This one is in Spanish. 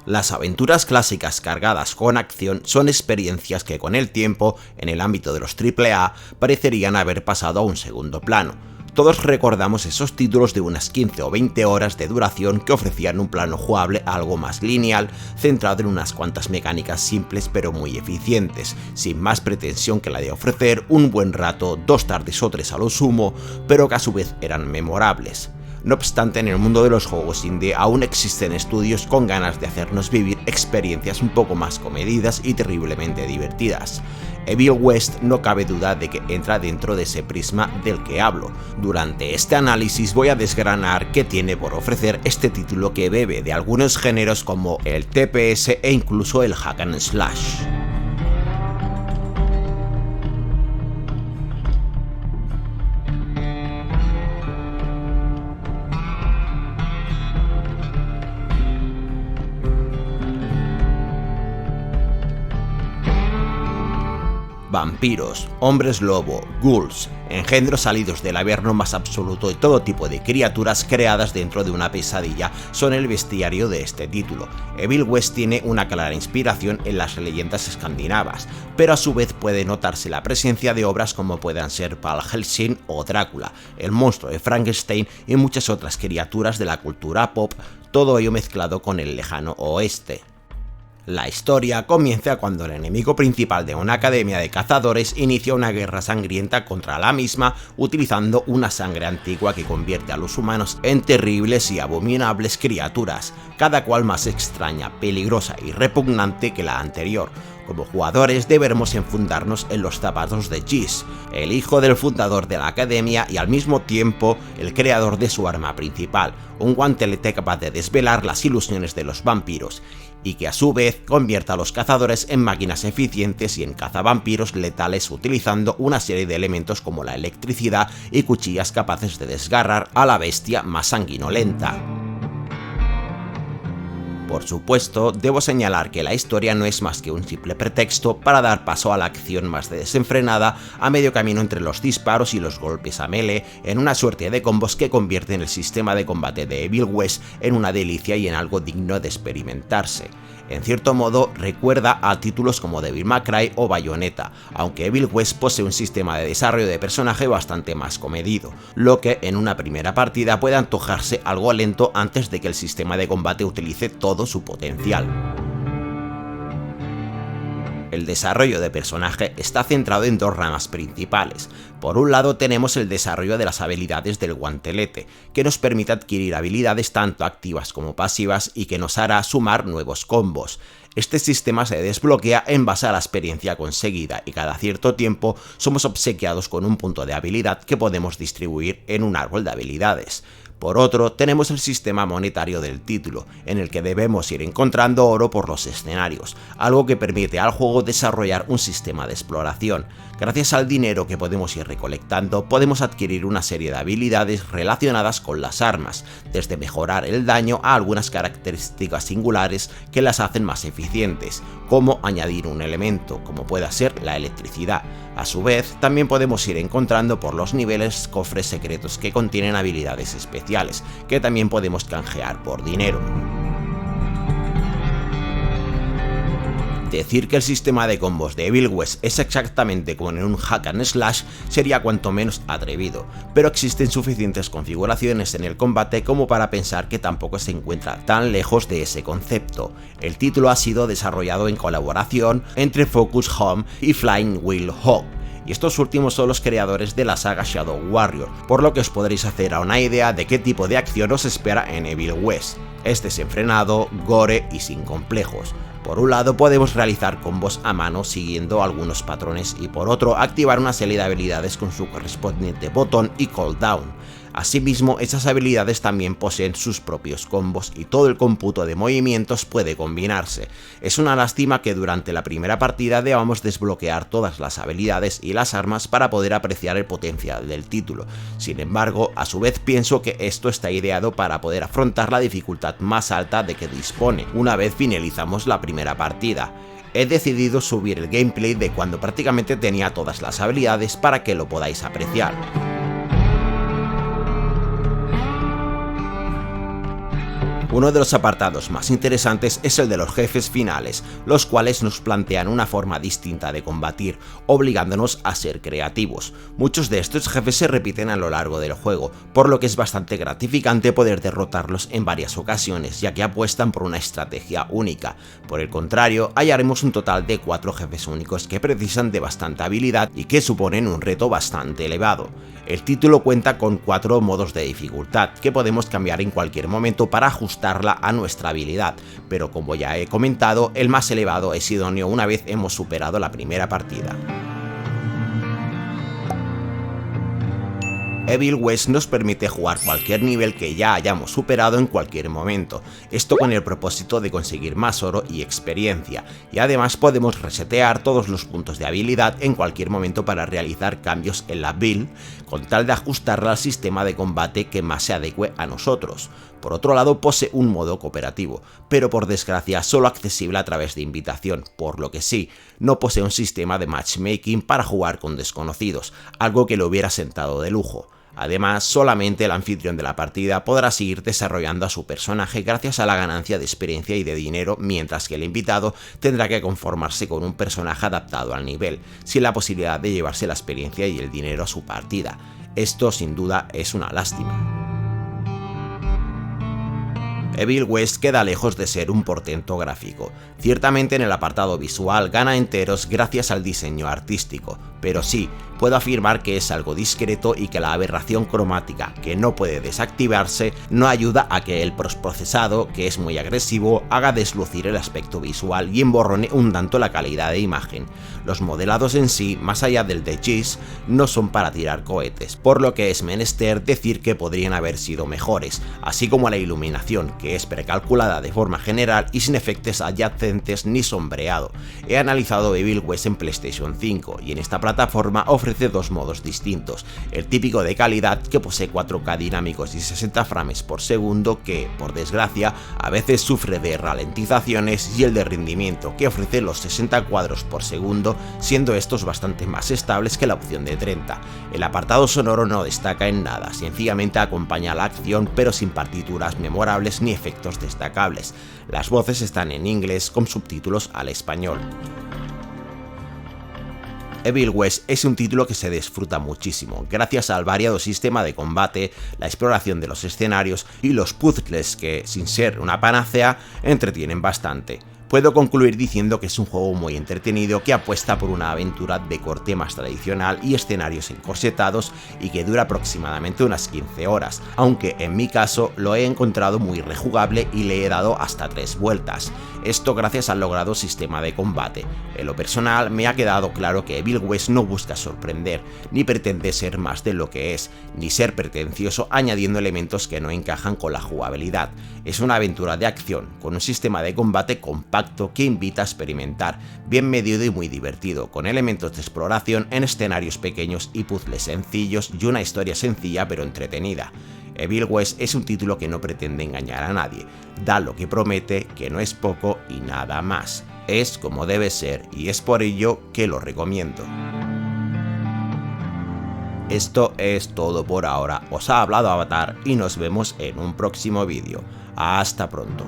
Las aventuras clásicas cargadas con acción son experiencias que con el tiempo, en el ámbito de los AAA, parecerían haber pasado a un segundo plano. Todos recordamos esos títulos de unas 15 o 20 horas de duración que ofrecían un plano jugable algo más lineal, centrado en unas cuantas mecánicas simples pero muy eficientes, sin más pretensión que la de ofrecer un buen rato, 2 tardes o 3 a lo sumo, pero que a su vez eran memorables. No obstante, en el mundo de los juegos indie aún existen estudios con ganas de hacernos vivir experiencias un poco más comedidas y terriblemente divertidas. Evil West no cabe duda de que entra dentro de ese prisma del que hablo. Durante este análisis voy a desgranar qué tiene por ofrecer este título que bebe de algunos géneros como el TPS e incluso el hack and slash. Vampiros, hombres lobo, ghouls, engendros salidos del averno más absoluto y todo tipo de criaturas creadas dentro de una pesadilla son el bestiario de este título. Evil West tiene una clara inspiración en las leyendas escandinavas, pero a su vez puede notarse la presencia de obras como puedan ser Van Helsing o Drácula, el monstruo de Frankenstein y muchas otras criaturas de la cultura pop, todo ello mezclado con el lejano oeste. La historia comienza cuando el enemigo principal de una academia de cazadores inicia una guerra sangrienta contra la misma utilizando una sangre antigua que convierte a los humanos en terribles y abominables criaturas, cada cual más extraña, peligrosa y repugnante que la anterior. Como jugadores debemos enfundarnos en los zapatos de Geese, el hijo del fundador de la academia y al mismo tiempo el creador de su arma principal, un guantelete capaz de desvelar las ilusiones de los vampiros, y que a su vez convierta a los cazadores en máquinas eficientes y en cazavampiros letales utilizando una serie de elementos como la electricidad y cuchillas capaces de desgarrar a la bestia más sanguinolenta. Por supuesto, debo señalar que la historia no es más que un simple pretexto para dar paso a la acción más desenfrenada a medio camino entre los disparos y los golpes a melee en una suerte de combos que convierten el sistema de combate de Evil West en una delicia y en algo digno de experimentarse. En cierto modo recuerda a títulos como Devil May Cry o Bayonetta, aunque Evil West posee un sistema de desarrollo de personaje bastante más comedido, lo que en una primera partida puede antojarse algo lento antes de que el sistema de combate utilice todo su potencial. El desarrollo de personaje está centrado en dos ramas principales. Por un lado tenemos el desarrollo de las habilidades del guantelete, que nos permite adquirir habilidades tanto activas como pasivas y que nos hará sumar nuevos combos. Este sistema se desbloquea en base a la experiencia conseguida y cada cierto tiempo somos obsequiados con un punto de habilidad que podemos distribuir en un árbol de habilidades. Por otro, tenemos el sistema monetario del título, en el que debemos ir encontrando oro por los escenarios, algo que permite al juego desarrollar un sistema de exploración. Gracias al dinero que podemos ir recolectando, podemos adquirir una serie de habilidades relacionadas con las armas, desde mejorar el daño a algunas características singulares que las hacen más eficientes, como añadir un elemento, como pueda ser la electricidad. A su vez, también podemos ir encontrando por los niveles cofres secretos que contienen habilidades especiales, que también podemos canjear por dinero. Decir que el sistema de combos de Evil West es exactamente como en un hack and slash sería cuanto menos atrevido, pero existen suficientes configuraciones en el combate como para pensar que tampoco se encuentra tan lejos de ese concepto. El título ha sido desarrollado en colaboración entre Focus Home y Flying Wild Hog, y estos últimos son los creadores de la saga Shadow Warrior, por lo que os podréis hacer a una idea de qué tipo de acción os espera en Evil West. Es desenfrenado, gore y sin complejos. Por un lado podemos realizar combos a mano siguiendo algunos patrones y por otro activar una serie de habilidades con su correspondiente botón y cooldown. Asimismo, esas habilidades también poseen sus propios combos y todo el cómputo de movimientos puede combinarse. Es una lástima que durante la primera partida debamos desbloquear todas las habilidades y las armas para poder apreciar el potencial del título. Sin embargo, a su vez pienso que esto está ideado para poder afrontar la dificultad más alta de que dispone una vez finalizamos la primera partida. He decidido subir el gameplay de cuando prácticamente tenía todas las habilidades para que lo podáis apreciar. Uno de los apartados más interesantes es el de los jefes finales, los cuales nos plantean una forma distinta de combatir, obligándonos a ser creativos. Muchos de estos jefes se repiten a lo largo del juego, por lo que es bastante gratificante poder derrotarlos en varias ocasiones, ya que apuestan por una estrategia única. Por el contrario, hallaremos un total de 4 jefes únicos que precisan de bastante habilidad y que suponen un reto bastante elevado. El título cuenta con 4 modos de dificultad, que podemos cambiar en cualquier momento para ajustarla a nuestra habilidad, pero como ya he comentado, el más elevado es idóneo una vez hemos superado la primera partida. Evil West nos permite jugar cualquier nivel que ya hayamos superado en cualquier momento, esto con el propósito de conseguir más oro y experiencia, y además podemos resetear todos los puntos de habilidad en cualquier momento para realizar cambios en la build, con tal de ajustarla al sistema de combate que más se adecue a nosotros. Por otro lado, posee un modo cooperativo, pero por desgracia solo accesible a través de invitación, por lo que sí, no posee un sistema de matchmaking para jugar con desconocidos, algo que le hubiera sentado de lujo. Además, solamente el anfitrión de la partida podrá seguir desarrollando a su personaje gracias a la ganancia de experiencia y de dinero, mientras que el invitado tendrá que conformarse con un personaje adaptado al nivel, sin la posibilidad de llevarse la experiencia y el dinero a su partida. Esto sin duda es una lástima. Evil West queda lejos de ser un portento gráfico. Ciertamente en el apartado visual gana enteros gracias al diseño artístico, pero sí, puedo afirmar que es algo discreto y que la aberración cromática, que no puede desactivarse, no ayuda a que el postprocesado, que es muy agresivo, haga deslucir el aspecto visual y emborrone un tanto la calidad de imagen. Los modelados en sí, más allá del de Cheese, no son para tirar cohetes, por lo que es menester decir que podrían haber sido mejores, así como la iluminación, que es precalculada de forma general y sin efectos adyacentes ni sombreado. He analizado Evil West en PlayStation 5 y en esta plataforma ofrece 2 modos distintos, el típico de calidad, que posee 4K dinámicos y 60 frames por segundo, que, por desgracia, a veces sufre de ralentizaciones, y el de rendimiento, que ofrece los 60 cuadros por segundo, siendo estos bastante más estables que la opción de 30. El apartado sonoro no destaca en nada, sencillamente acompaña la acción, pero sin partituras memorables ni efectos destacables. Las voces están en inglés con subtítulos al español. Evil West es un título que se disfruta muchísimo, gracias al variado sistema de combate, la exploración de los escenarios y los puzzles que, sin ser una panacea, entretienen bastante. Puedo concluir diciendo que es un juego muy entretenido que apuesta por una aventura de corte más tradicional y escenarios encorsetados, y que dura aproximadamente unas 15 horas, aunque en mi caso lo he encontrado muy rejugable y le he dado hasta 3 vueltas. Esto gracias al logrado sistema de combate. En lo personal me ha quedado claro que Evil West no busca sorprender, ni pretende ser más de lo que es, ni ser pretencioso añadiendo elementos que no encajan con la jugabilidad. Es una aventura de acción, con un sistema de combate compacto que invita a experimentar, bien medido y muy divertido, con elementos de exploración en escenarios pequeños y puzzles sencillos y una historia sencilla pero entretenida. Evil West es un título que no pretende engañar a nadie, da lo que promete, que no es poco y nada más. Es como debe ser y es por ello que lo recomiendo. Esto es todo por ahora, os ha hablado Avatar y nos vemos en un próximo vídeo. Hasta pronto.